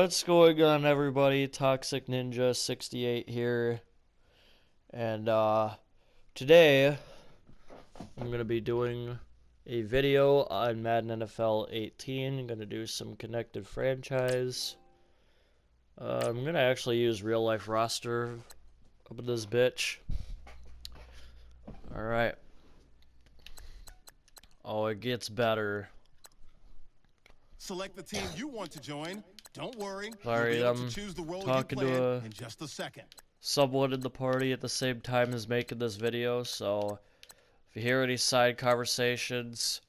What's going on, everybody? Toxic Ninja 68 here, and today I'm gonna be doing a video on Madden NFL 18. I'm gonna do some connected franchise. I'm gonna actually use real life roster up in this bitch. All right. Oh, it gets better. Select the team you want to join. Don't worry. Sorry, I'm talking to in just a second. Someone in the party at the same time as making this video, so if you hear any side conversations,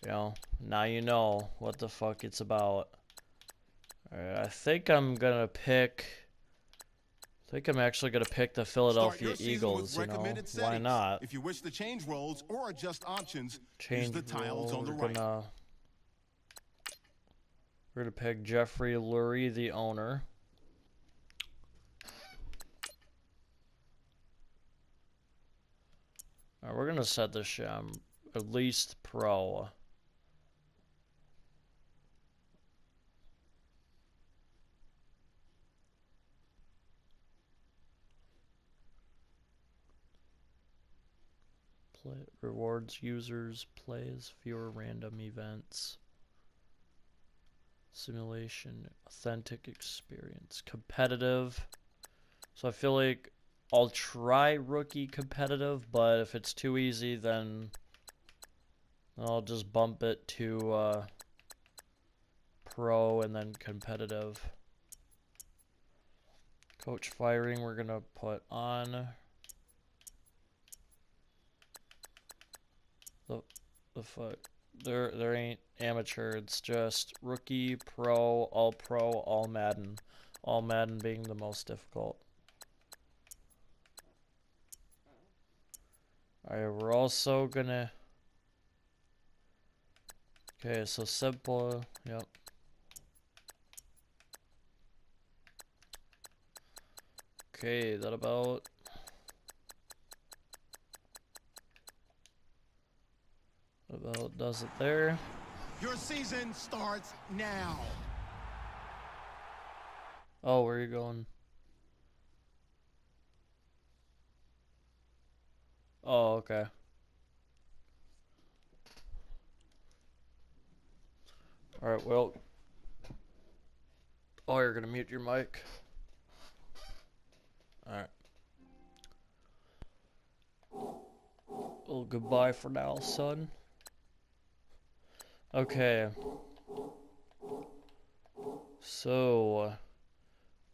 now you know what the fuck it's about. Alright, I think I'm actually gonna pick the Philadelphia Eagles, why not? If you wish to change roles or adjust options, Change use the tiles on the right. We're gonna pick Jeffrey Lurie, the owner. Alright, we're gonna set this shit on at least pro. Rewards users, plays fewer random events. Simulation, authentic experience, competitive. So I feel like I'll try rookie competitive, but if it's too easy, then I'll just bump it to pro and then competitive. Coach firing, we're gonna put on. The fuck. There ain't amateur, it's just rookie, pro, all Madden. All Madden being the most difficult. Alright, we're also gonna... Okay, so simple, yep. Okay, that about does it there. Your season starts now. Oh, where are you going? Oh, okay. Alright, well. Oh, you're gonna mute your mic. Alright. Well, goodbye for now, son. Okay. So,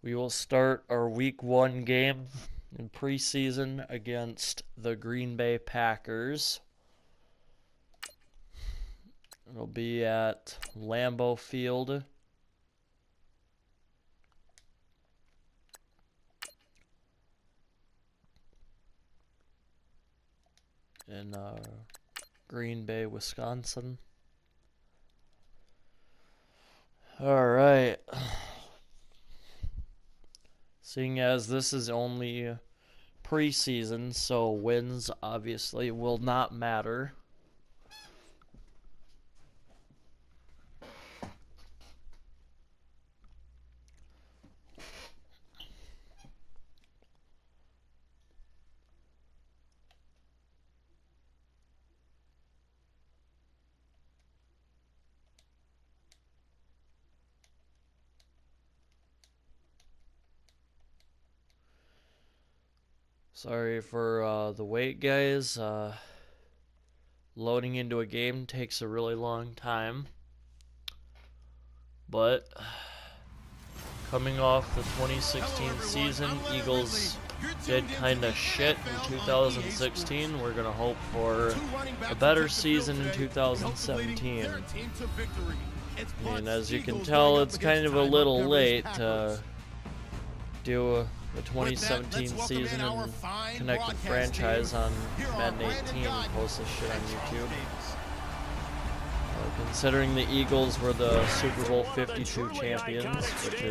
we will start our week 1 game in preseason against the Green Bay Packers. It'll be at Lambeau Field. In Green Bay, Wisconsin. Alright. Seeing as this is only preseason, so wins obviously will not matter. Sorry for the wait, guys. Loading into a game takes a really long time. But coming off the 2016 season, Eagles did kind of shit in 2016. We're going to hope for a better season in 2017. I mean, as you can tell, it's kind of a little late to do the 2017 season and connected franchise on Madden 18 and post this shit on YouTube. Considering the Eagles were the Super Bowl 52 champions, which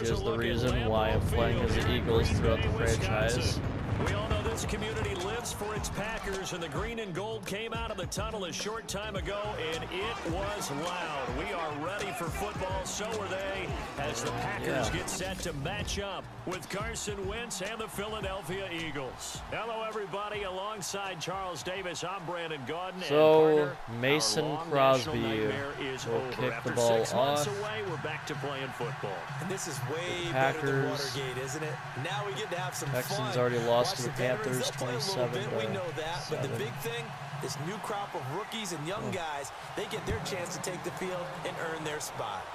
is the reason why I'm playing as the Eagles throughout the franchise. We all know this community lives for its Packers, and the green and gold came out of the tunnel a short time ago, and it was loud. We are ready for football, so are they, as the Packers get set to match up with Carson Wentz and the Philadelphia Eagles. Hello, everybody. Alongside Charles Davis, I'm Brandon Gaudin. So, and partner, Mason Crosby is will over. kick After the ball 6 months off. away, we're back to playing football. And this is way Packers. better than Watergate, isn't it? Now we get to have some Texans fun. already lost Watch to the veterans, Panthers, they'll play a little 27 bit, we know that. But the 7. big thing, this new crop of rookies and young guys, they get their chance to take the field and earn their spot.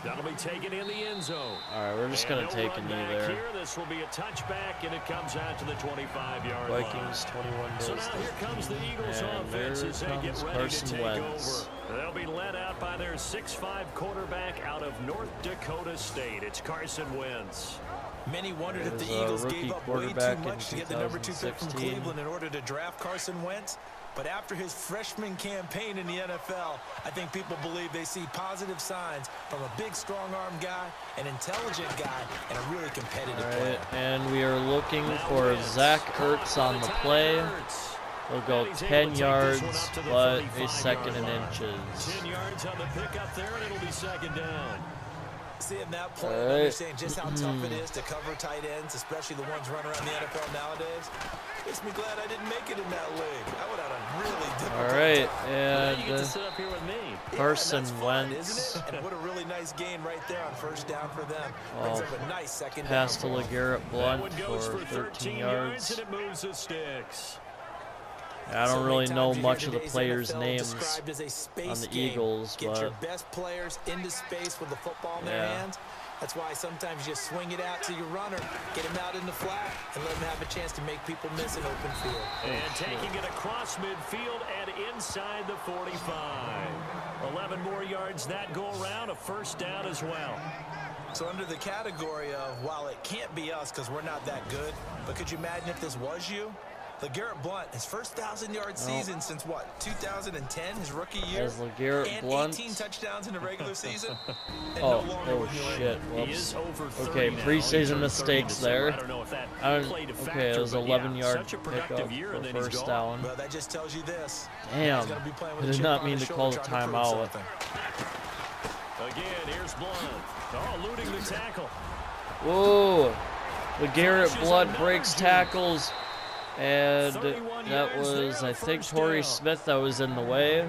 That'll be taken in the end zone. All right, we're just going to take a knee there. Here. This will be a touchback, and it comes out to the 25-yard line. Vikings 21 days. So now here comes the Eagles and offense as they get comes ready Carson to take Wentz. over. They'll be led out by their 6'5" quarterback out of North Dakota State. It's Carson Wentz. Many wondered if the There's a Eagles rookie gave up way too quarterback in much to get the number 2 pick from 2016. Cleveland in order to draft Carson Wentz. But after his freshman campaign in the NFL, I think people believe they see positive signs from a big, strong-arm guy, an intelligent guy, and a really competitive player. And we are looking for Zach Ertz on the play. We'll go 10 yards, but a second in inches. 10 yards on the pickup there, and it'll be second down. Seeing that play and understanding just how tough it is to cover tight ends, especially the ones running around the NFL nowadays, makes me glad I didn't make it in that league. I would have a really difficult All right, Now you get to and sit up here with me. Carson that's fun, Wentz. isn't it? And what a really nice gain right there on first down for them. Brings up a nice second Pass to down for them. LeGarrette That Blunt one goes for for 13 and yards. it moves the sticks. I don't So really many know times you much hear of the today's players' NFL names described as a space on the game. Eagles, Get your but best players into space with the football in their hands. That's why sometimes you swing it out to your runner, get him out in the flat, and let him have a chance to make people miss an open field. And taking it across midfield and inside the 45. 11 more yards that go around, a first down as well. So under the category of, while it can't be us because we're not that good, but could you imagine if this was you? LeGarrette Blunt, his first 1,000-yard season since what, 2010, his rookie year? As LeGarrette and Blunt. 18 touchdowns in the regular season. And no longer Oh with New shit! England. He is Whoops. over 30 Okay, now. He preseason turned 30 mistakes December. there. I don't know if that played a Okay, factor, it was but 11-yard such a productive pickup year, for and then he's first gone. down. Well, that just tells you this. Damn, He's gonna be playing with I a did chip not on mean his to call shoulder the trying to prove timeout. something. Again, here's Blunt. Oh, eluding the tackle. Whoa! LeGarrette Blunt breaks tackles, and that was, I think, Torrey Smith that was in the way.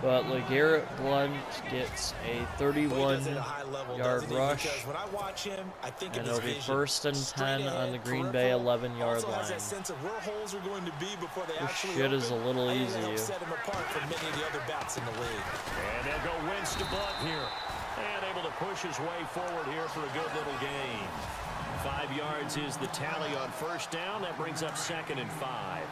But LeGarrette Blunt gets a 31-yard rush, When I watch him, I think and of his it'll be vision. 1st and Straight 10 on ahead, the Green peripheral, Bay 11-yard also has line. that sense of where holes are going to be before they This actually shit is a open. little I think that easy. helps set him apart from many of the other bats in the league. And they'll go Wentz to Blunt here. And able to push his way forward here for a good little gain. 5 yards is the tally on first down. That brings up 2nd and 5.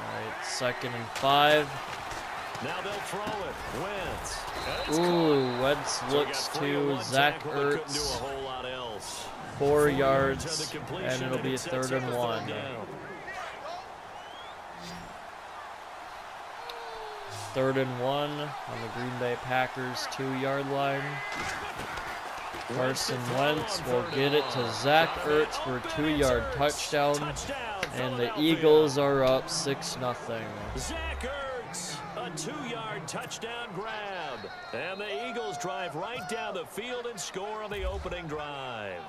Alright, 2nd and 5. Now they'll throw it. Wentz. And it's Ooh, caught. Wentz So he looks got 3 on to one Zach tackle, but couldn't do a Ertz. whole lot else. 4 on yards, the completion, and it'll be a it sets 3rd up and a 1. third down. 3rd and 1 on the Green Bay Packers 2-yard line. Carson Wentz will get it to Zach Ertz for a 2-yard touchdown, and the Eagles are up 6-0. Zach Ertz, a 2-yard touchdown grab. And the Eagles drive right down the field and score on the opening drive.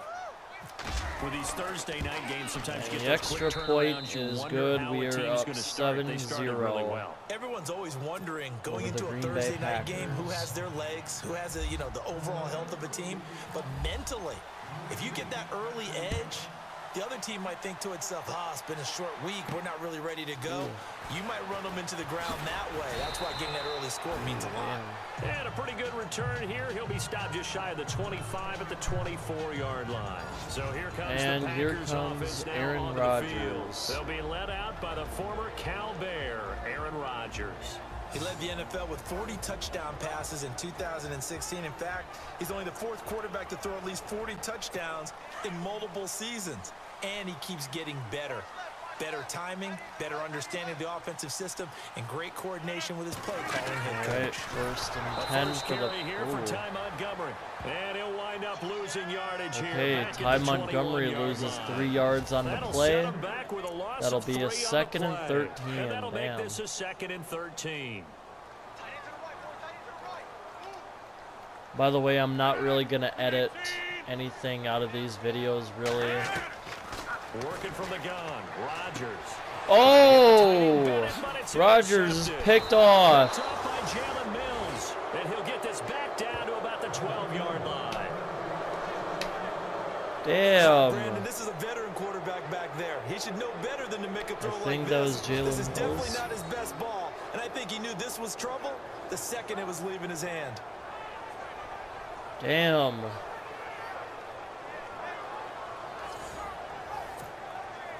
With these Thursday night games, sometimes you And get the those extra quick point turnarounds. You is wonder good. how We a are team's up gonna start. They started really 7-0. well. Everyone's always wondering going Over the into a Green Bay Thursday night game who Packers. has their legs, who has the overall health of a team, but mentally, if you get that early edge, the other team might think to itself, it's been a short week, we're not really ready to go. You might run them into the ground that way. That's why getting that early score means a lot. And a pretty good return here. He'll be stopped just shy of the 25 at the 24-yard line. So here comes And the here Packers comes offense now Aaron onto the field. Rodgers. They'll be led out by the former Cal Bear, Aaron Rodgers. He led the NFL with 40 touchdown passes in 2016. In fact, he's only the 4th quarterback to throw at least 40 touchdowns in multiple seasons. And he keeps getting better. better timing, better understanding of the offensive system, and great coordination with his play calling head coach. All right, first and 10 First for the. carry here for Ty Montgomery. And he'll wind up losing yardage here. Okay, Back Ty at the Montgomery 21-yard loses line. 3 yards on the That'll play. set him back with a loss That'll of be 3 a on the second and play. 13. And that'll make Damn. this a second and 13. By the way, I'm not really gonna edit anything out of these videos, really. Working from the gun, Rodgers. Oh! Rodgers is picked off. Picked off by Jalen Mills. And he'll get this back down to about the 12-yard line. Damn. Brandon, this is a veteran quarterback back there. He should know better than to make a throw like this. I think that was Jalen This is definitely Mills. not his best ball, and I think he knew this was trouble the second it was leaving his hand. Damn.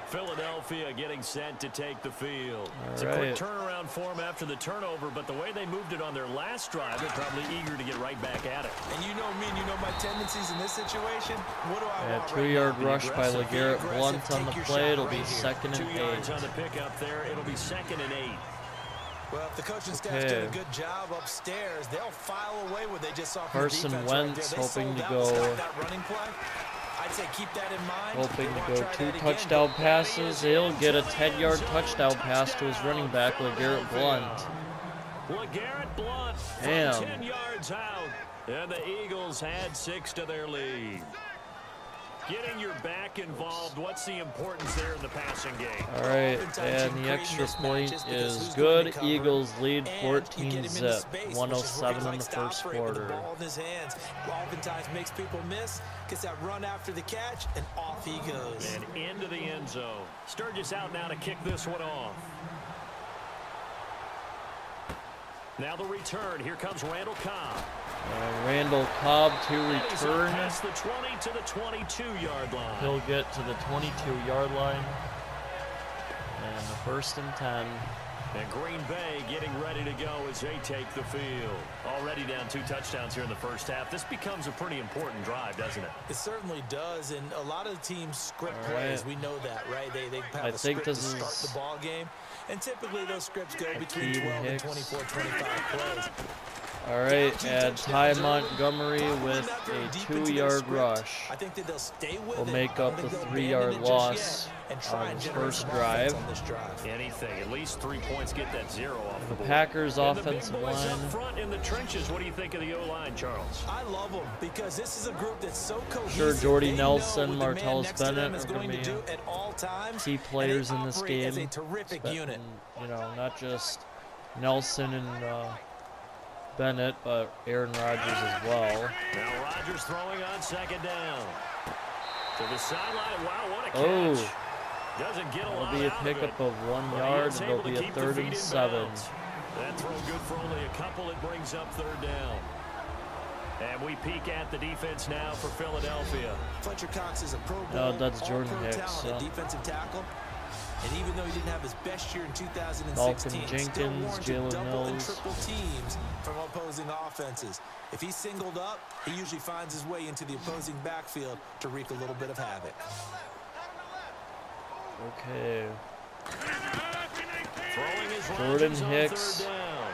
Philadelphia getting set to take the field. It's All a quick right. turnaround for them after the turnover, but the way they moved it on their last drive, they're probably eager to get right back at it. And you know me, and you know my tendencies in this situation. What do I Yeah, want 2-yard right now? rush by Be LeGarrette aggressive, Blunt on the take your play. shot It'll right be here. second 2 and yards 8. on the pickup there. It'll be second and 8. Well, if the coaching staff's Okay. done a good job upstairs, they'll file away what they just saw from Carson the defense Wentz right there. They hoping sold to out, go- stopped that running play. I'd say keep that in mind. Hoping They to wanna go try 2 that again. touchdown passes. He'll get a 10-yard touchdown pass to his running back, LeGarrette Blunt. LeGarrette Blunt from Damn. 10 yards out. And the Eagles had 6 to their lead. Getting your back involved, what's the importance there in the passing game? All right, and the extra point is good. Eagles lead 14-zip, 107 in the first quarter. Oftentimes makes people miss, gets that run after the catch, and off he goes. And into the end zone. Sturgis out now to kick this one off. Now the return. Here comes Randall Cobb. Randall Cobb to That is up return. past the 20 to the 22-yard line. He'll get to the 22-yard line. And the first and 10. And Green Bay getting ready to go as they take the field. Already down 2 touchdowns here in the first half. This becomes a pretty important drive, doesn't it? It certainly does, and a lot of the teams script All plays. right. We know that, right? They have I a think script this to start is the ball game, and typically those scripts go between Akeem 12 and Hicks. 24, 25 plays. All right, and Ty Montgomery with a 2-yard rush I think that they'll stay with will it. make I don't up think the they'll 3-yard abandon it just loss yet and try on and his generate first some drive. offense on this drive. Anything. At least 3 points. Get that 0 off the The board. Packers And the big offensive boys line. up front in the trenches. What do you think of the O-line, Charles? I love them because this is a group that's so cohesive. Sure, Jordy They know Nelson, what the man Martellus next to them Bennett is are gonna going to be do at all times, key and players they in this operate as game. a terrific unit. You know, not just Nelson and Bennett, but Aaron Rodgers as well. Now Rodgers throwing on second down. To the sideline. Wow, what a catch. Oh. Doesn't get a It'll lot be a out of it. pickup of 1 But he yard, is and it'll able be to a keep the 3rd feet and in 7. bounds. That throw good for only a couple. It brings up 3rd down. And we peek at the defense now for Philadelphia. Fletcher Cox is a Pro Bowl, No, that's Jordan all-pro Hicks, talent at so. defensive tackle. And even though he didn't have his best year in 2016, Malcolm still Jenkins, warranted Jalen double and Mills. triple teams from opposing offenses. If he's singled up, he usually finds his way into the opposing backfield to wreak a little bit of havoc. Okay. Throwing his Jordan Rodgers on Hicks. 3rd down.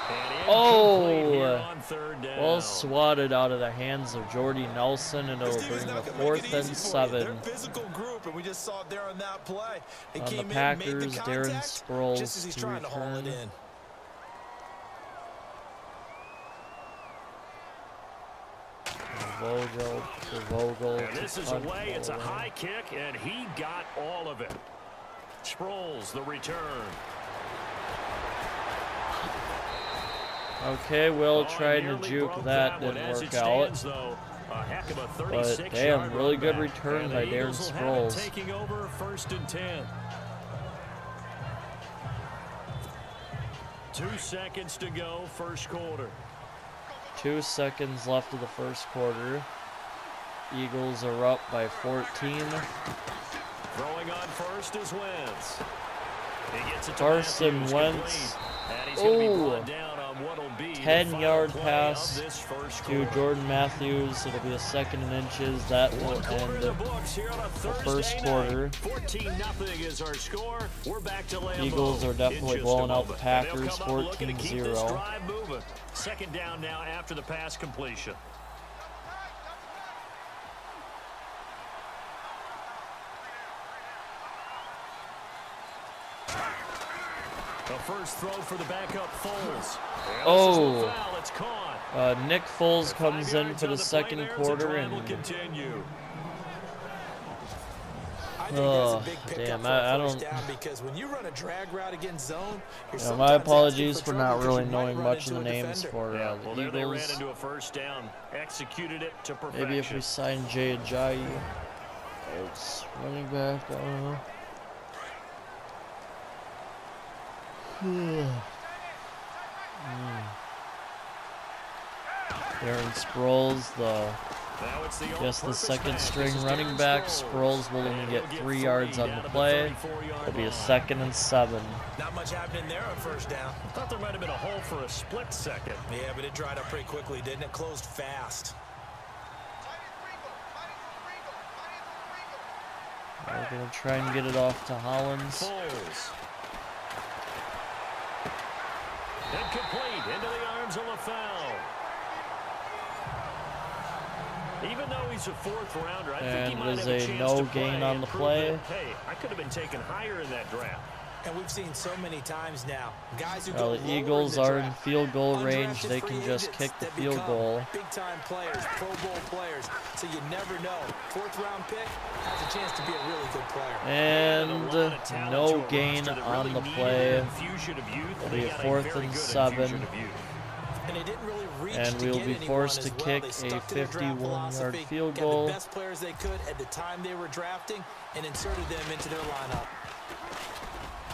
And Oh, incomplete here on 3rd down. Well swatted out of the hands of Jordy Nelson, and it'll This team is bring not a gonna make it 4th and easy for you. They're 7. a physical group, and we just saw it there on that play. They On the came in, made Packers, the Darren contact, Sproles just as he's to trying to haul it return. in. Vogel And this to is punt away. It's a away. high kick, and he got all of it. Sproles, the return. Okay, Will Oh, tried to nearly juke broke that, one. didn't As work it out. stands, though, a heck of a But 36-yard damn, really good run return back. by And the Darren Eagles will have it Sproles. taking over 1st and 10. 2 seconds to go, first quarter. 2 seconds left of the first quarter. Eagles are up by 14. Throwing on first is Wentz. He gets it to Carson Matthews, Wentz. complete. And he's going to be Ooh. brought down on what'll be 10-yard pass to Jordan Matthews. It'll be a 2nd and inches. That will end the first quarter. 14-0 is our score. We're back to Lambeau. Eagles are definitely blowing out the Packers, And they'll come up looking to keep this 14-0. drive moving. 2nd down now after the pass completion. The first throw for the backup Foles. Oh. Foul, it's caught. Nick Foles comes in for the 2nd quarter, and damn, I don't. Because when you run a drag route against zone, My apologies for not really knowing much of the names for the They ran Eagles. into a first down, executed it to perfection. Maybe if we sign Jay Ajayi, it's running back. I don't know. Aaron Sproles, the 2nd string running back. Sproles will only get 3 yards on the play. It'll be a 2nd and 7. Not much happening there on first down. I thought there might have been a hole for a split second. Yeah, but it dried up pretty quickly, didn't it? Closed fast. We're going to try and get it off to Hollins. Foles. Incomplete into the arms of LaFell. Even though he's a 4th rounder, I think he might have a chance to play gain on the and prove play. that, hey, I could have been taken higher in that draft. And we've seen so many times now, guys who Well, go the lower Eagles in the are in draft, field goal range. undrafted They free can just agents kick the that field become goal. Big-time players, Pro Bowl players. So you never know. 4th-round pick has a chance to be a really good player. And no gain on the play. It'll be a 4th and 7. And they didn't really reach And to we'll get be anyone forced as to well. kick They a stuck to their draft 51-yard philosophy, field got goal. the best players they could at the time they were drafting and inserted them into their lineup.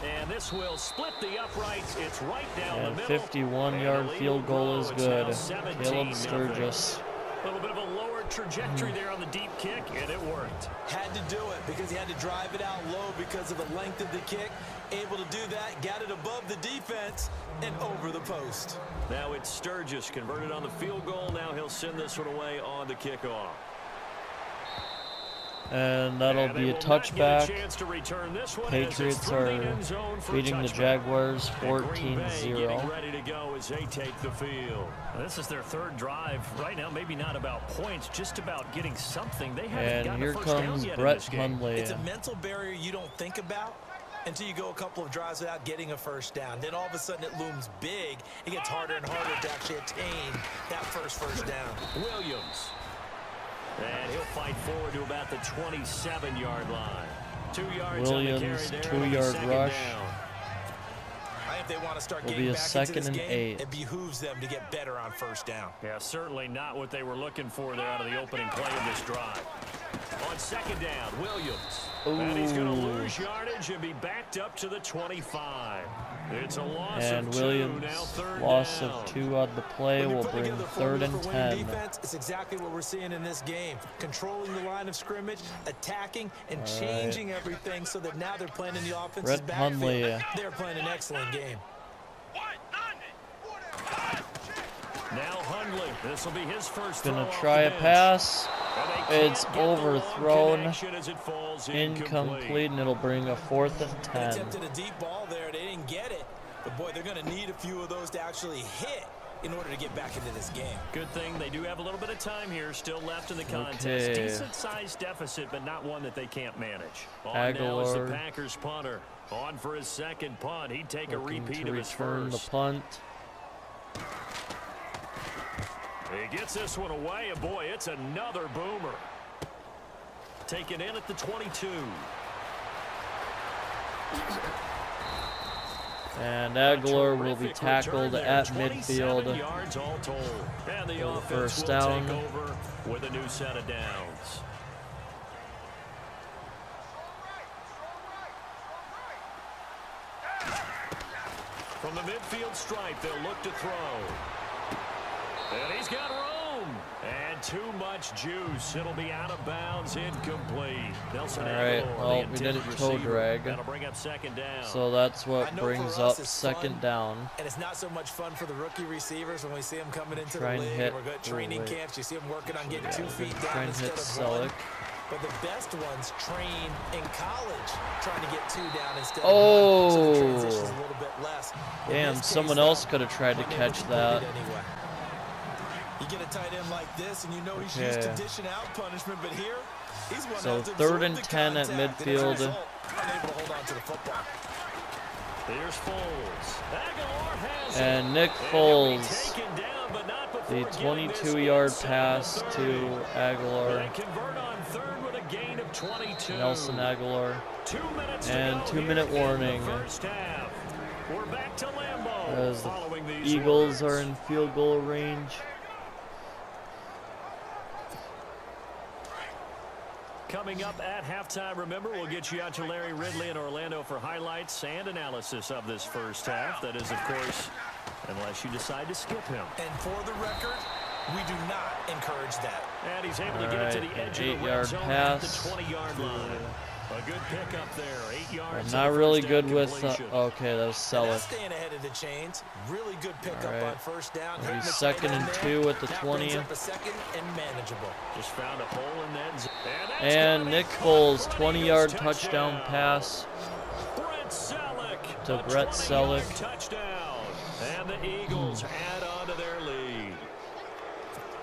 And this will split the uprights. It's right down the And middle. 51-yard field goal is good. Caleb 17-0. Sturgis. A little bit of a lower trajectory there on the deep kick, and it worked. Had to do it because he had to drive it out low because of the length of the kick. Able to do that, got it above the defense and over the post. Now it's Sturgis converted on the field goal. Now he'll send this one away on the kickoff. And that'll And be they a will not get a touchback. chance to return this one as it's Patriots through the are end zone for a beating the touchback. Jaguars And Green Bay 14-0. getting ready to go as they take the field. This is their 3rd drive. Right now, maybe not about points, just about getting something. They haven't And gotten here a first down comes yet in Brett this game. Hundley. It's a mental barrier you don't think about until you go a couple of drives without getting a first down. Then all of a sudden it looms big. It gets harder and harder to actually attain that first down. Williams. And he'll fight forward to about the 27-yard line. 2 yards on the carry Williams, there. 2-yard Second rush. down. I think they want to start Will getting be a back into 2nd this and game. 8. It behooves them to get better on first down. Yeah, certainly not what they were looking for there out of the opening play of this drive. On 2nd down, Williams. And he's going to lose yardage and be backed up to the 25. It's a loss And of 2, Williams, now 3rd loss down. of 2 on the play When you will put bring together 3rd formula and for winning 10. defense, it's exactly what we're seeing in this game. Controlling the line of scrimmage, attacking, and changing everything so that now they're playing in the offense's Brett backfield. Hundley. They're playing an excellent game. Now Hundley. This will be his first Gonna throw try off a the bench. pass. And they can't It's get the long overthrown. connection as it falls Incomplete, and it'll bring a 4th and They 10. attempted a deep ball there. They didn't get it. But, boy, they're going to need a few of those to actually hit in order to get back into this game. Good thing they do have a little bit of time here still left in the contest. Okay. Decent-sized deficit, but not one that they can't manage. On now is the Aguilar. Packers punter. On for his 2nd punt. He'd take a Looking repeat to of his return the first. punt. He gets this one away, and boy, it's another boomer. Taken in at the 22. And Aguilar will be Terrific tackled return there. at 27 midfield. yards all told. And the For the offense first will down. take over with a new set of downs. From the midfield stripe, they'll look to throw. And he's got room. And too much juice. It'll be out of bounds, incomplete. Nelson Alright, Aguilar, well, the we didn't intended toe receiver. drag. That'll bring up second down. So that's I what know brings for us up it's second fun, down. And it's not so much fun for the rookie receivers when we see them coming into Try the and league. hit- We're good training wait. camps. You see them working on getting Yeah, 2 we're feet gonna down try and instead hit of one. Selleck. But the best ones train in college trying to get 2 down instead Oh. of 1. So the transition's a little bit less. In Damn, this someone case, else though, could have tried to wasn't catch able to that. complete it anyway. You get a tight end like this, and you know he's used to Okay. dishing out punishment, but here he's one So that has to 3rd absorb and the 10 at contact, and as a midfield. result, unable to hold on to the football. Here's Foles. Aguilar has it. And Nick And he'll be Foles, taken down, but not before the getting this 22-yard inside pass the 30. to Aguilar, They convert on 3rd with a gain of 22. Nelson Aguilar. 2 minutes And to go 2-minute here in warning. the first half. We're back to Lambeau As the following these Eagles words. are in field goal range. Coming up at halftime, remember, we'll get you out to Larry Ridley in Orlando for highlights and analysis of this first half. That is, of course, unless you decide to skip him. And for the record, we do not encourage that. And he's able to get it to the edge of the red 8-yard zone pass. at the 20-yard line. A good pickup there, 8 yards. I'm not really good with. Okay, that was And Selleck. that's staying ahead of the chains. Really good pickup All right. on first down. Maybe Hitting the second tight end and there. 2 at the That 20. brings up a second and manageable. Just found a hole in that zone. that's And gonna be Nick caught Foles, for an 20-yard Eagles touchdown pass. Brett Selleck, To a Brett 20-yard Selleck. touchdown. And the Eagles add on to their lead.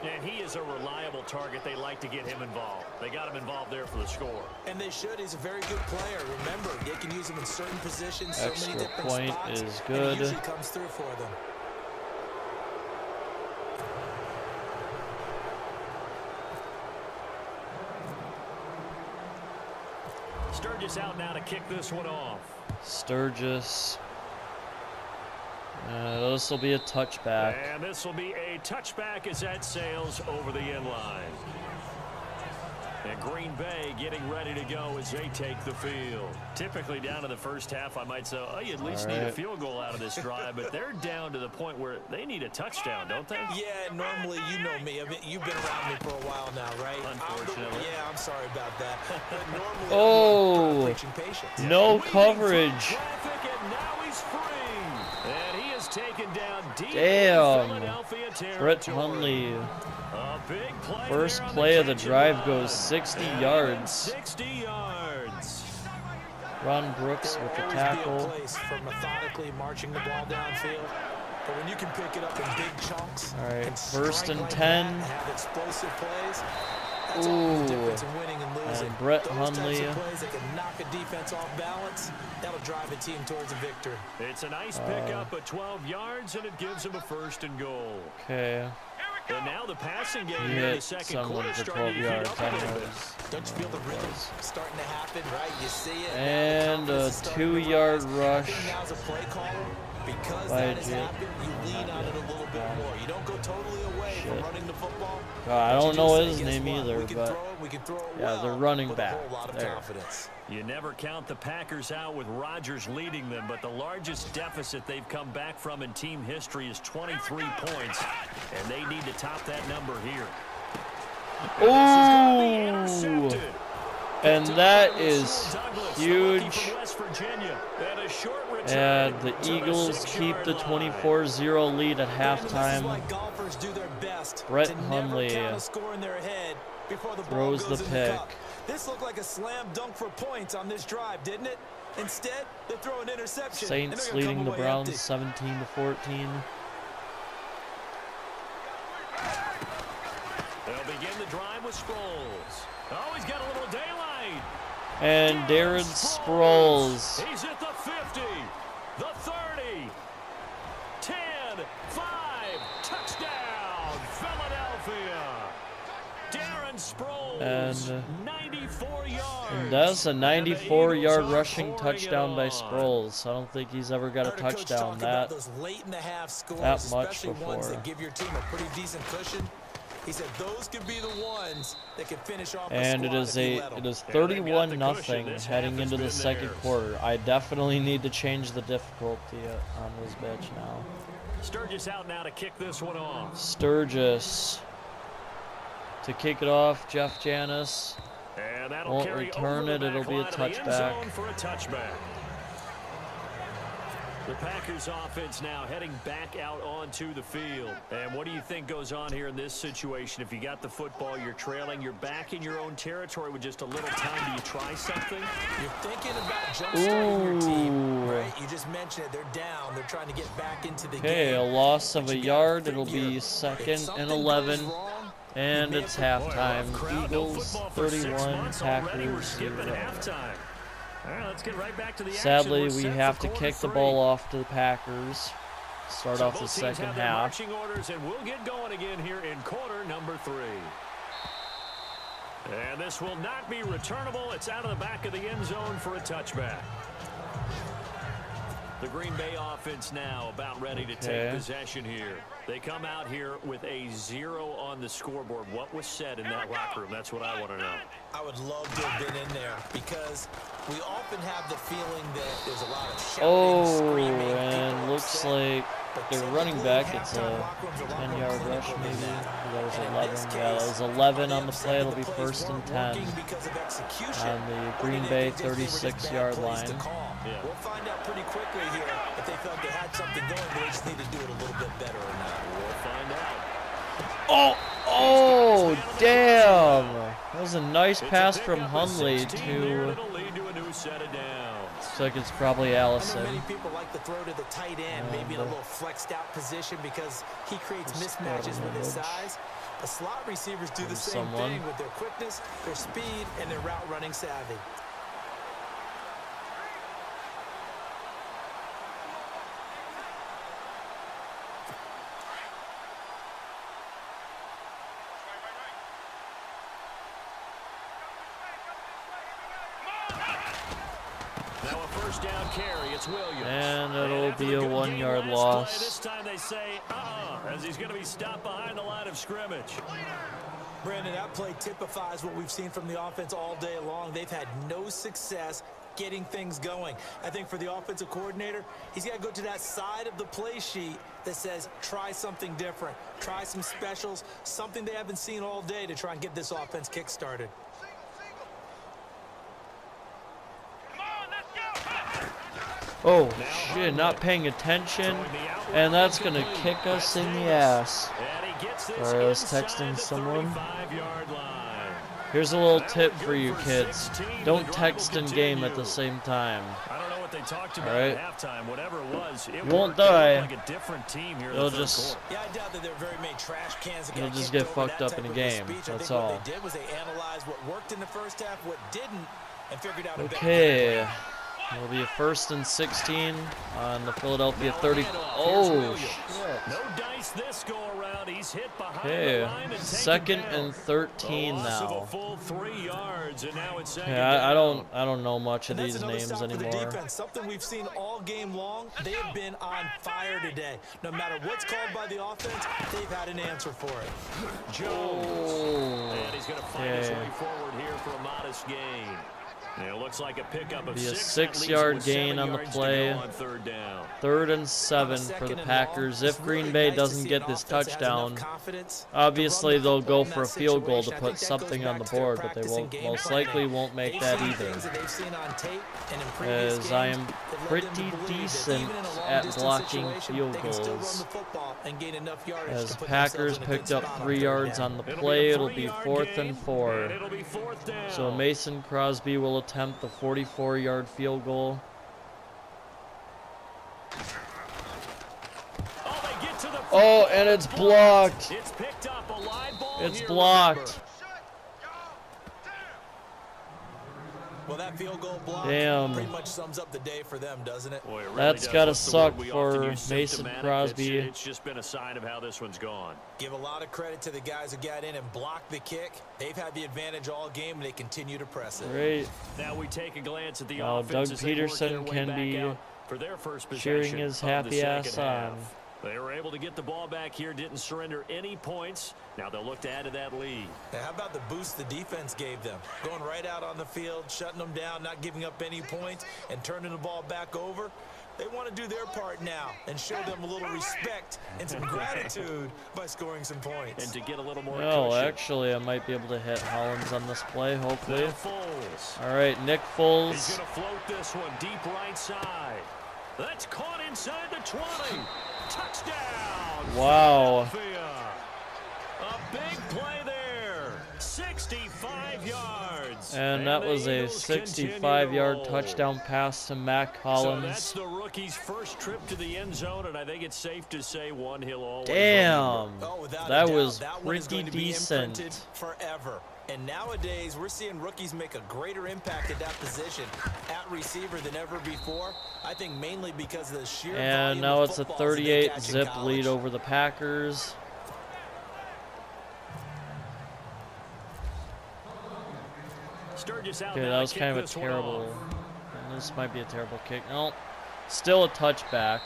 And he is a reliable target. They like to get him involved. They got him involved there for the score. And they should. He's a very good player. Remember, they can use him in certain positions, so Extra many different point spots. is And good. he usually comes through for them. Sturgis out now to kick this one off. Sturgis. This will be a touchback. And this will be a touchback as that sails over the end line. And Green Bay getting ready to go as they take the field. Typically down to the first half, I might say, oh, you at least need a field goal out of this drive, but they're down to the point where they need a touchdown, don't they? Yeah, normally, you know me. I mean, you've been around me for a while now, right? Unfortunately. Yeah, I'm sorry about that. But normally, Oh. I'm preaching patience. No Weaving coverage. through traffic, and now he's free. And he is taken down deep Damn. in Philadelphia territory. Brett Hundley. A big play First there on play of the catch and drive run. goes 60 And yards. 60 yards. Ron Brooks There will with the always tackle. be a place for methodically marching the ball downfield. But when you can pick it up in big chunks, All right, and first strike and like 10. that and have explosive plays, that's all the Ooh. difference in winning and losing. And Brett Those Hundley. types of plays that can knock a defense off balance, that'll drive a team towards a victory. It's a nice pickup at 12 yards, and it gives him a first and goal. Okay. And now the passing game He here in the hit second someone quarter for starting 12 to heat yards. up I a don't little know. bit. Don't you feel the rhythm starting to happen, right? You see it. now the And a confidence is starting to 2-yard rise. I rush think now's a play caller. Because by that has J- happened, you lean on it a little bit more. You don't go totally away from Shit. running the football. I but don't you know say, his guess name what? either, We can but throw it, we can throw it yeah, well the running with back. a whole lot of There. confidence. You never count the Packers out with Rodgers leading them, but the largest deficit they've come back from in team history is 23 points, and they need to top that number here. Ooh. And that is huge. And the Eagles keep the 24-0 lead at halftime. Brett Hundley throws the pick. This looked like a slam dunk for points on this drive, didn't it? Instead, they throw an interception. Saints and they're gonna leading come the away Browns empty. 17-14. They'll begin the drive with Sproles. Oh, he's got a little daylight. And Darren Sproles. He's at the 50, the 30, 10, 5, touchdown, Philadelphia. Darren Sproles, And 94 yards. And that's a And the 94-yard Eagles are rushing pouring touchdown it by on. Sproles. I don't think he's ever got a Heard Coach touchdown talk about that. those late in the half scores, that much especially ones before. that give your team a pretty decent cushion. He said those could be the ones that can finish off And the it squad is if you let 'em. it is Yeah, they've got the 31-0 cushion. This heading half has into the been second theirs. quarter. I definitely need to change the difficulty on this bitch now. Sturgis out now to kick this one off. Sturgis. To kick it off, Jeff Janis And that'll won't carry return over it. the It'll back be a line of the end touchback. zone for a touchback. The Packers offense now heading back out onto the field. And what do you think goes on here in this situation? If you got the football, you're trailing, you're back in your own territory with just a little time. Do you try something? You're thinking about jump-starting your team, Ooh. right? You just mentioned it. They're down. They're trying to get back into the Okay, game. a loss of But a you gotta yard. It'll figure be if second something and goes 11. wrong, And you may it's have to- halftime. Boy, rough crowd, no Eagles football for 6 31, months already. We're Packers skipping 0. halftime. All right, let's get right back to the action. Sadly, We're we set have for to quarter kick the 3. ball off to the Packers. Start So off the both teams second have their half. marching orders, and we'll get going again here in quarter number 3. And this will not be returnable. It's out of the back of the end zone for a touchback. The Green Bay offense now about ready to take possession here. They come out here with a 0 on the scoreboard. What was said in that locker room? That's what I want to know. I would love to have been in there because we often have the feeling that there's a lot of shouting, Oh, screaming, and people looks upset. like But their typically, running back, it's a halftime locker rooms are a lot more 10-yard rush clinical maybe. than that. That was And in 11. this Yeah, that case, was 11 on the upset play. that It'll the be plays first and weren't 10 working because of execution, on the or Green did Bay they just think they were just bad 36-yard plays to line. call? Yeah. We'll find out pretty quickly here if they felt they had something going, but they just need to do it a little bit better or not. We'll find out. Oh, damn. That was a nice It's a pass pick from up of Hundley 16 there, to, it'll lead to a new set of downs. looks like it's probably I know Allison. many people like to throw to the tight end, maybe in a little flexed out position because he creates mismatches with his size. But slot receivers do the same someone. thing with their quickness, their speed, and their route running savvy. Now a first down carry. It's Williams. And it'll after be the a good game 1-yard last loss. play, this time they say, as he's going to be stopped behind the line of scrimmage. Brandon, that play typifies what we've seen from the offense all day long. They've had no success getting things going. I think for the offensive coordinator, he's got to go to that side of the play sheet that says try something different, try some specials, something they haven't seen all day to try and get this offense kick-started. Oh, shit, not paying attention. And that's going to kick us in the ass. And he gets this Sorry, I was inside texting the someone. 35-yard line. Here's a little tip for you kids. Don't text and game at the same time. I don't know what they talked about Alright. at halftime. Whatever it was, it won't worked. They looked die. like a different team here in You'll the third just quarter. Yeah, I doubt that there are very many trash cans that You'll got just kicked get over fucked that up in type a of game. speech. I That's think all. what they did was they analyzed what worked in the first half, what didn't, and figured out a better Okay. plan. It'll be a first and 16 on the Philadelphia Now a 30. handoff. Here's Oh, Williams. shit. No dice this go around. He's hit behind the Okay, line and taken second down. and 13 A loss of now. a full 3 yards, and now it's second Yeah, I down. don't know much of And that's these another names stop for the anymore. defense. Something we've seen all game long. They have been on fire today. No matter what's called by the offense, they've had an answer for it. Jones. Oh, And he's going to find his okay. way forward here for a modest gain. And it looks like a pickup of Be a 6. That leaves 6-yard with gain 7 on the yards to play. go on third down. 3rd and 7 for the Packers. If Green Bay doesn't get this touchdown, obviously they'll go for a field goal to put something on the board, but they won't, most likely won't make that either. As I am pretty decent at blocking field goals. As Packers picked up 3 yards on the play, it'll be 4th and 4. And it'll be 4th down. So Mason Crosby will attempt the 44-yard field goal. Oh, they get to the Oh, and it's blocked. It's picked up, a live ball It's here, blocked. Well, that field goal block Damn. pretty much sums up the day for them, doesn't it? Boy, it really That's does. gotta What's the word suck we for often use? Mason Symptomatic. Crosby. It's just been a sign of how this one's gone. Give a lot of credit to the guys who got in and blocked the kick. They've had the advantage all game, and they continue to press it. Great. Now we take a glance at the Now offense Doug as they work Peterson their way can back be out for their first cheering possession his of the happy ass second half. on. They were able to get the ball back here, didn't surrender any points. Now they'll look to add to that lead. Now, how about the boost the defense gave them? Going right out on the field, shutting them down, not giving up any points, and turning the ball back over. They want to do their part now and show them a little respect and some gratitude by scoring some points. And to get a little more Oh, cushion. actually, I might be able to hit Hollins on this play, hopefully. Now Foles. All right, Nick He's Foles. going to float this one deep right side. That's caught inside the 20. Touchdown. Wow. Philadelphia. A big play there. 65 yards. And that the was a Eagles continue to 65-yard roll. touchdown pass to Mac So that's Hollins. the rookie's first trip to the end zone, and I think it's safe to say one he'll always Damn. remember. Oh, without a That doubt, was that one is pretty going to be decent. imprinted forever. And nowadays, we're seeing rookies make a greater impact at that position at receiver than ever before. I think mainly because of the sheer And volume now of it's a footballs that they catch in 38-zip college. lead over the Packers. Sturgis out Okay, now that to was kick kind of a this one terrible. off. This might be a terrible kick. No, still a touchback,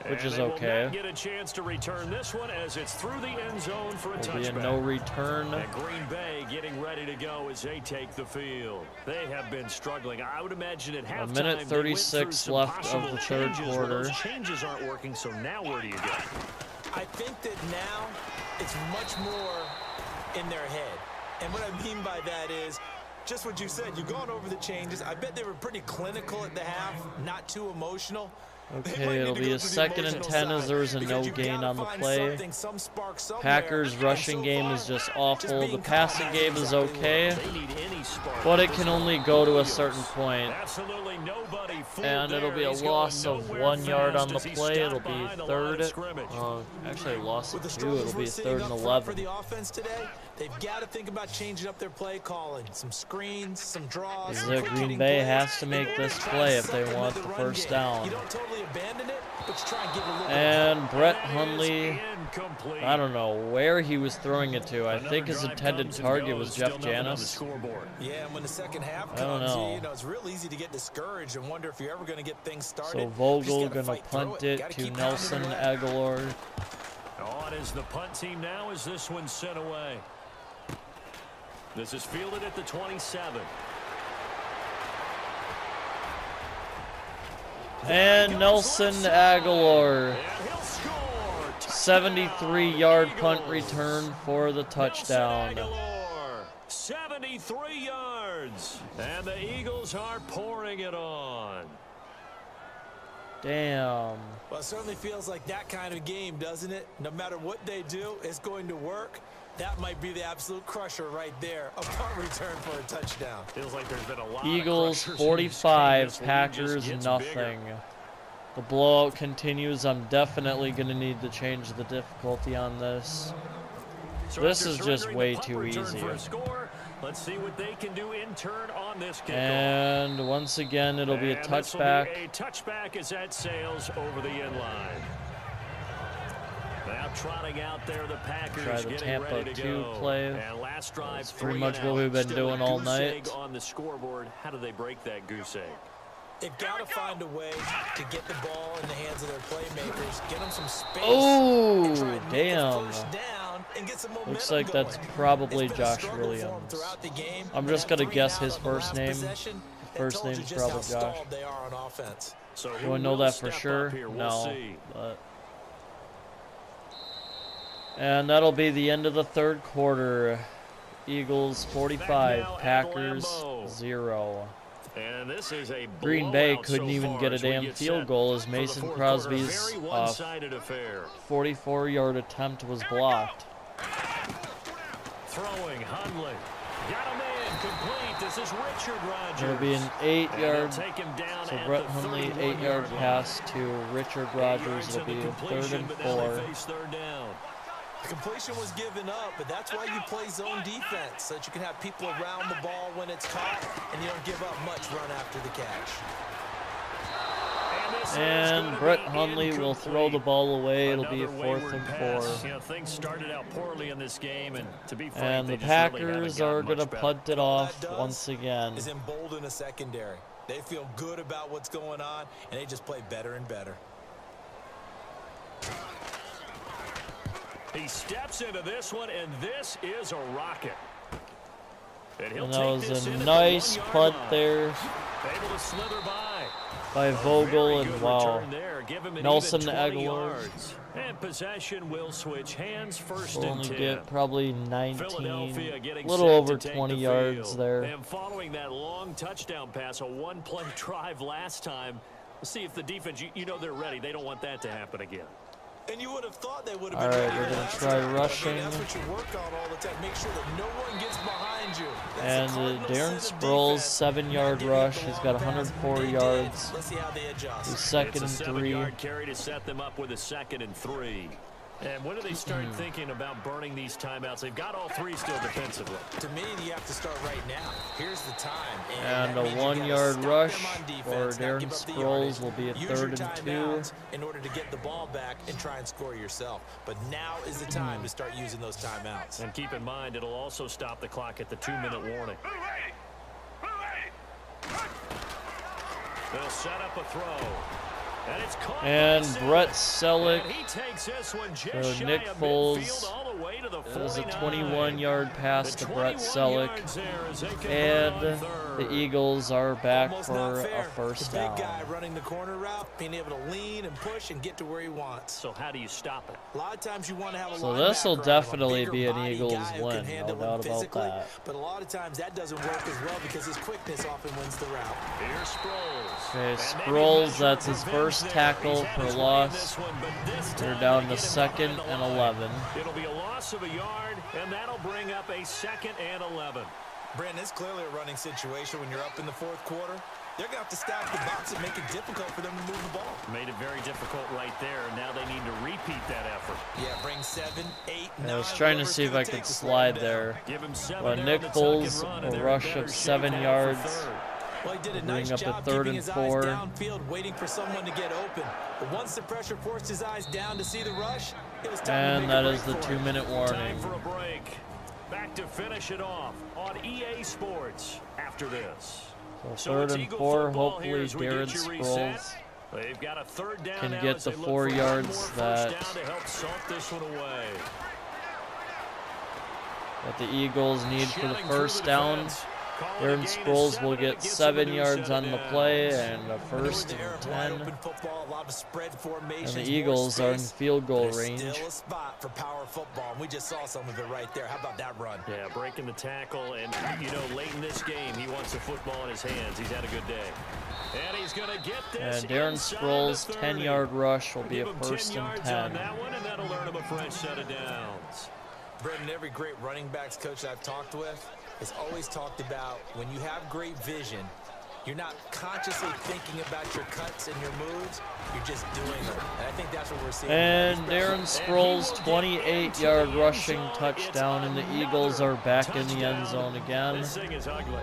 which And is they will okay. not get a chance to return this one as it's through the end zone for a Will be a touchback. no return. And Green Bay getting ready to go as they take the field. They have been struggling. I would imagine at halftime. minute they went through 36 some left of possible the third changes. Well, quarter. those changes aren't working, so now where do you go? I think that now it's much more in their head. And what I mean by that is just what you said. You've gone over the changes. I bet they were pretty clinical at the half, not too emotional. Okay, it'll be a 2nd and 10 as there was a no gain on the play. Packers rushing game is just awful. The passing game is okay, They need any spark. but it can only go to a certain point. Absolutely nobody fooled And it'll be a there. He's going loss of nowhere 1 yard fast on the as he play. stopped It'll be behind the line of 3rd. scrimmage. Actually, a loss With the of 2. struggles It'll we're be seeing 3rd and up front for 11. the offense today, they've got to think about changing up their play calling. Some screens, some draws. The Green Bay has to make this play if they want the first down. You don't totally abandon it, but you try and give it a little And Brett That is Hundley, incomplete. I don't know where he was throwing it to. I think his Another drive intended comes and target goes, was still Jeff nothing on the Janis. scoreboard. Yeah, and when the second half I don't comes, know. you know, it's real easy to get discouraged and wonder if you're ever going to get things started. So You just Vogel gotta gonna fight through punt it Gotta to keep Nelson pounding away. Aguilar. On is the punt team now as this one's sent away. This is fielded at the 27. And Nelson Aguilar, And he'll score. 73-yard punt return for the touchdown. Nelson Aguilar, 73 yards. And the Eagles are pouring it on. Damn. Well, it certainly feels like that kind of game, doesn't it? No matter what they do, it's going to work. That might be the absolute crusher right there. A punt return for a touchdown. Feels like there's been a lot Eagles of crushers in this game. 45, This lead just Packers gets nothing. bigger. The blowout continues. I'm definitely going to need to change the difficulty on this. So This after is just surrendering way the punt too return easy. for a score, let's see what they can do in turn on this kickoff. And once again, it'll be a And this'll be touchback. a touchback as that sails over the end line. Now trotting out there, the Packers Try the getting Tampa ready to 2 go. play. And last drive, That's pretty 3 much and what out. we've been Still doing a all goose night. egg on the scoreboard. How do they break that goose egg? They've got to find a way to get the ball in the hands of their playmakers, get them some space. Oh, and try and make the damn. first down and get some momentum Looks like going. that's probably It's been a Josh struggle for 'em Williams. throughout the game, I'm but just that gonna 3 guess and out his on the first last name. possession, that First told you name's just probably how Josh. stalled they are on offense. So Do who I know will that for step sure? up here? We'll No. see. But. And that'll be the end of the third quarter. Eagles 45, now at Packers Lambeau. 0. And this is a Green Bay blowout couldn't so even far get a as we damn get field set goal as for the Mason fourth quarter. Crosby's Very one-sided affair. 44-yard attempt was blocked. Throwing, Hundley. Got him in, complete. This is Richard Rodgers. It'll be an And 8-yard. they'll take him down So at Brett the Hundley, 31-yard 8-yard line. pass to Richard 8 Rodgers. yards It'll to the be completion, 3rd and but now they 4. face third down. The completion was given up, but that's why you play zone defense, so that you can have people around the ball when it's caught, and you don't give up much run after the catch. this is And gonna Brett be Hundley will incomplete. throw the ball away. It'll be a Another 4th wayward and pass. 4. You know, things started out poorly in this game, and to be frank, And they the just really haven't Packers gotten are going to much better. punt it All off that does once again. Is embolden a secondary. They feel good about what's going on, and they just play better and better. He steps into this one, and this is a rocket. And he'll And that take was this in a at the nice 1-yard punt line. there. Able to slither by. by Vogel and Good wow, return there. Give him an Nelson even 20 Aguilar yards. And possession will switch hands, first will and only 10. get probably 19, Philadelphia a getting little set over to take 20 the yards field. there. And following that long touchdown pass, a one-play drive last time, we'll see if the defense, you know they're ready. They don't want that to happen again. And you would have thought they would have All been right, ready we're to gonna last try time. rushing. I mean, that's what you work on all the time. Make sure that no one gets behind you. That's And the Cardinals' Darren set of Sproles, defense. 7-yard Not giving up rush. the He's long got pass. 104 They did. yards. Let's see how they adjust. He's second It's a and 3. 7-yard carry to set them up with a 2nd and 3. And when do they start thinking about burning these timeouts? They've got all 3 still defensively. To me, you have to start right now. Here's the time. And that a means you gotta 1-yard stop rush them on for defense, not Darren give up the Sproles yardage. will be a Use 3rd your and 2. timeouts in order to get the ball back and try and score yourself. But now is the time to start using those timeouts. And keep in mind, it'll also stop the clock at the 2-minute warning. They'll set up a throw. And it's caught And by Simmons. Brett Selleck. And he takes this one just So shy Nick of Foles, midfield all the way to the it was a 49. 21-yard pass The to Brett 21 Selleck. yards there as they convert And on the third. Eagles are back Almost for not a fair. first the big down. guy running the corner route, being able to lean and push and get to where he wants. So how do you stop it? A lot of times you want to have a So this will linebacker on him, a definitely bigger be an body Eagles guy who can win, no handle him doubt about physically, that. But a lot of times that doesn't work as well because his quickness often wins the route. Here's Sproles. Okay, And maybe Sproles, measure that's of his revenge first there. tackle He's had for his way in loss. this one, but this They're time down they to get him 2nd behind the and line. 11. It'll be a loss of a yard, and that'll bring up a 2nd and 11. Brandon, it's clearly a running situation when you're up in the 4th quarter. They're going to have to stack the box and make it difficult for them to move the ball. Made it very difficult right there, and now they need to repeat that effort. Yeah, bring 7, 8, 9. I was trying to whatever see it's if I gonna take could to slow slide them down. there. Give him 7 But there Nick on the tuck and Foles, run, a and they're in rush better of shape 7 now for yards. third. Well, he did a Bring nice up a job 3rd keeping and his 4. eyes downfield, waiting for someone to get open. But once the pressure forced his eyes down to see the rush, it was time to And make that a is break the for him. 2-minute warning. Time for a break. Back to finish it off on EA Sports after this. So 3rd it's and Eagle 4, football here hopefully as we Darren get you reset. Sproles They've got a 3rd down can now get as the they look 4 for one yards more first that down to help salt this one away. the Eagles need for the Shouting first through the down. defense. Calling a Darren gain of Sproles 7, will and it get gets them 7 a new yards set on of the play downs. and a first There, and wide 10. open football, a lot of spread formations, And the more Eagles are in space. field goal There's range. still a spot for power football, and we just saw some of it right there. How about that run? Yeah, breaking the tackle, and, you know, late in this game, he wants the football in his hands. He's had a good day. And he's going to get this And Darren inside Sproles' the 30. 10-yard rush will be Give a him 1st 10 and yards on 10. that one, and that'll earn him a fresh set of downs. Brendan, every great running backs coach I've talked with has always talked about when you have great vision, you're not consciously thinking about your cuts and your moves, you're just doing them. And I think that's what we're seeing. And Darren Sproles, 28-yard rushing touchdown, and the Eagles are back in the end zone again. This thing is ugly.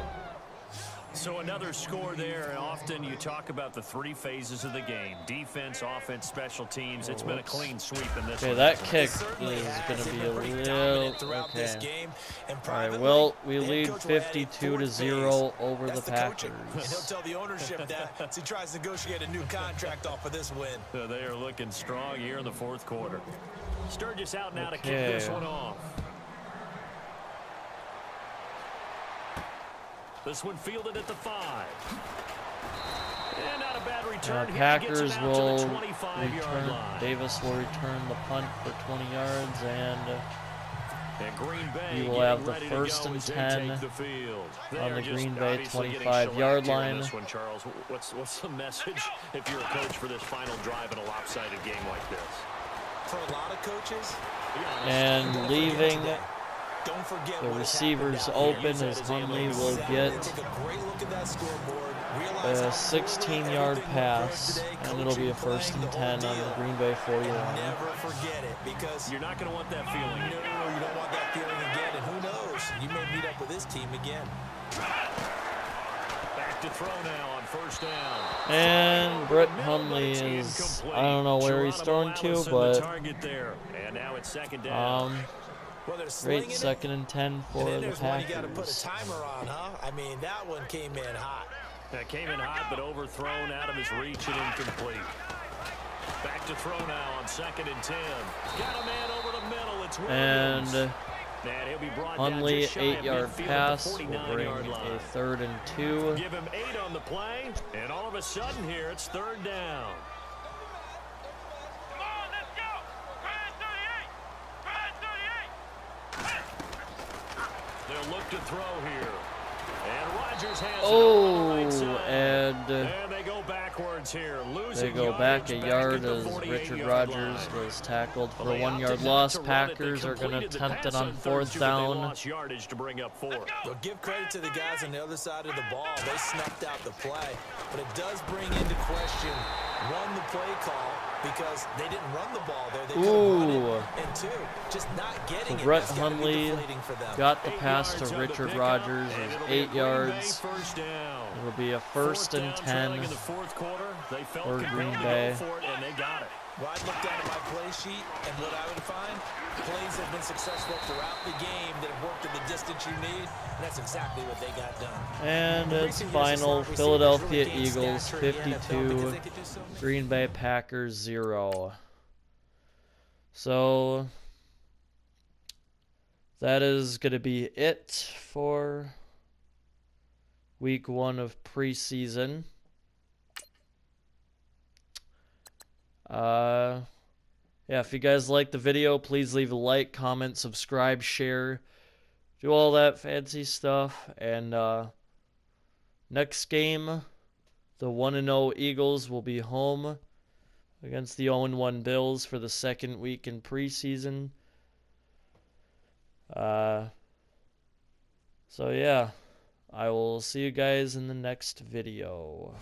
So another score there. Often you talk about the 3 phases of the game: defense, offense, special teams. It's been a clean sweep in this Okay, one. that kick is Certainly going to has. be They've a been pretty little... dominant throughout this Okay. game. And All right, privately, well, we the head lead coach will add a 52 to fourth 0 phase. over That's the coaching. And he'll Packers. tell the ownership that as he tries to negotiate a new contract off of this win. So they are looking strong here in the 4th quarter. Sturgis out now to kick Okay. this one off. This one fielded at the 5. And not a bad return. Here. Gets it Packers out will to the 25-yard return. line. Davis will return the punt for 20 yards, and And Green Bay You will getting have the ready to 1st go and as they 10 take the field. on They're the just Green Bay obviously getting 25-yard shellacked here in line. This one, Charles. What's the message if you're a coach for this final drive in a lopsided game like this? For a lot of coaches, And leaving don't forget the what has receivers happened out here. open as Huntley will get Take a great look at that scoreboard, a realize how 16-yard everything pass, today, and it'll be a coaching, 1st and playing 10 the on whole the Green Bay deal. 40 And line. never forget it, because You're not going to want that feeling. no, you don't want that feeling again. And who knows, you may meet up with this team again. Back to throw now on 1st down. And Brett Hundley is, I don't know where he's throwing to, but target there. And now it's 2nd down. Well, they're slinging great it. 2nd and 10 for And then the there's one you got to put a Packers. timer on, huh? I mean, that one came in hot. That came in hot, but overthrown out of his reach and incomplete. Back to throw now on 2nd and 10. Got a man over the middle. It's And And he'll be brought down Hundley, just shy of 8-yard midfield at the pass will 49-yard bring line. a 3rd and 2. Give him 8 on the play, and all of a sudden here, it's 3rd down. Come on, let's go! Red 38! Red 38! They'll look to throw here. And Rodgers has it on the right Oh, side. and They go backwards here. they Losing go back a yardage yard at the as 48-yard Richard line. Rogers was tackled for Well, a they 1-yard opted not loss. to run it. They Packers are going to completed the attempt it pass on on 4th third, but they down. lost yardage to bring up 4. Well, give credit to the guys on the other side of the ball. They snuffed out the play. But it does bring into question, one, the play call, because they didn't run the ball there. They could have run Ooh. it. And 2, just not getting it. Brett That's gotta be Hundley deflating for them. got the 8 pass yards to on the Richard pickup, Rogers and as it'll be a 8 Green Bay yards. first down. It will be a 1st and Fourth down 10 trailing in the 4th quarter. They felt for compelled Green to Bay. go for it, and they got it. Well, I'd look down at my play sheet, and what I would find, plays have been successful throughout the game that have worked at the distance you need, and that's exactly what they got done. And it's Recent years, the final. slot receivers Philadelphia really gained Eagles stature in the NFL because 52, they could do so much. Green Bay Packers 0. So that is going to be it for week 1 of preseason. Yeah, if you guys like the video, please leave a like, comment, subscribe, share, do all that fancy stuff. And next game, the 1-0 Eagles will be home against the 0-1 Bills for the 2nd week in preseason. So yeah, I will see you guys in the next video.